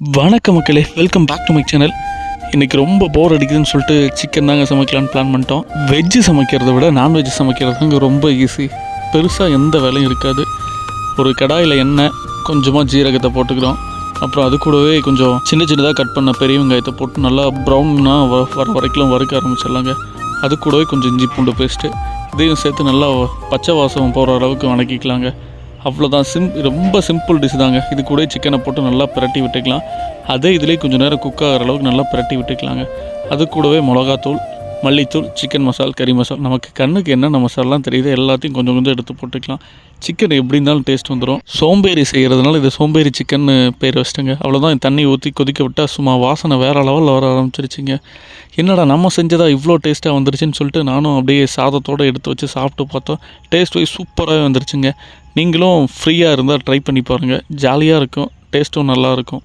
வணக்க மக்களே, welcome back to my channel. இன்றைக்கி ரொம்ப போர் அடிக்குதுன்னு சொல்லிட்டு சிக்கன் தாங்க சமைக்கலான்னு பிளான் பண்ணிட்டோம். வெஜ்ஜு சமைக்கிறத விட நான்வெஜ் சமைக்கிறதுங்க ரொம்ப ஈஸி. பெருசாக எந்த வேலையும் இருக்காது. ஒரு கடாயில் எண்ணெய், கொஞ்சமாக ஜீரகத்தை போட்டுக்கிறோம். அப்புறம் அது கூடவே கொஞ்சம் சின்ன சின்னதாக கட் பண்ண பெரிய வெங்காயத்தை போட்டு நல்லா ப்ரௌனாக வர வரைக்கும் வறுக்க ஆரம்பிச்சிடலாங்க. அது கூடவே கொஞ்சம் இஞ்சி பூண்டு பேஸ்ட்டு இதையும் சேர்த்து நல்லா பச்சை வாசம் போகிற அளவுக்கு வணக்கிக்கலாங்க. அவ்வளோதான். ரொம்ப சிம்பிள் டிஷ் தாங்க. இது கூட சிக்கனை போட்டு நல்லா பிரட்டி விட்டுக்கலாம். அதே இதிலே கொஞ்சம் நேரம் குக் ஆகிற அளவுக்கு நல்லா பிரட்டி விட்டுக்கலாங்க. அது கூடவே மிளகாத்தூள், மல்லித்தூள், சிக்கன் மசால், கறி மசால், நமக்கு கண்ணுக்கு என்னென்ன மசாலாம் தெரியுது எல்லாத்தையும் கொஞ்சம் கொஞ்சம் எடுத்து போட்டுக்கலாம். சிக்கன் எப்படி இருந்தாலும் டேஸ்ட் வந்துடும். சோம்பேறி செய்கிறதுனால இது சோம்பேறி சிக்கன் பேர் வச்சிட்டுங்க. அவ்வளோதான். தண்ணி ஊற்றி கொதிக்க விட்டால் சும்மா வாசனை வேறு லெவலில் வர ஆரம்பிச்சிருச்சிங்க. என்னடா நம்ம செஞ்சதாக இவ்வளோ டேஸ்ட்டாக வந்துருச்சுன்னு சொல்லிட்டு நானும் அப்படியே சாதத்தோடு எடுத்து வச்சு சாப்பிட்டு பார்த்தோம். டேஸ்ட் வைஸ் சூப்பராக வந்துருச்சுங்க. நீங்களும் ஃப்ரீயாக இருந்தால் ட்ரை பண்ணி பாருங்கள். ஜாலியாக இருக்கும், டேஸ்ட்டும் நல்லாயிருக்கும்.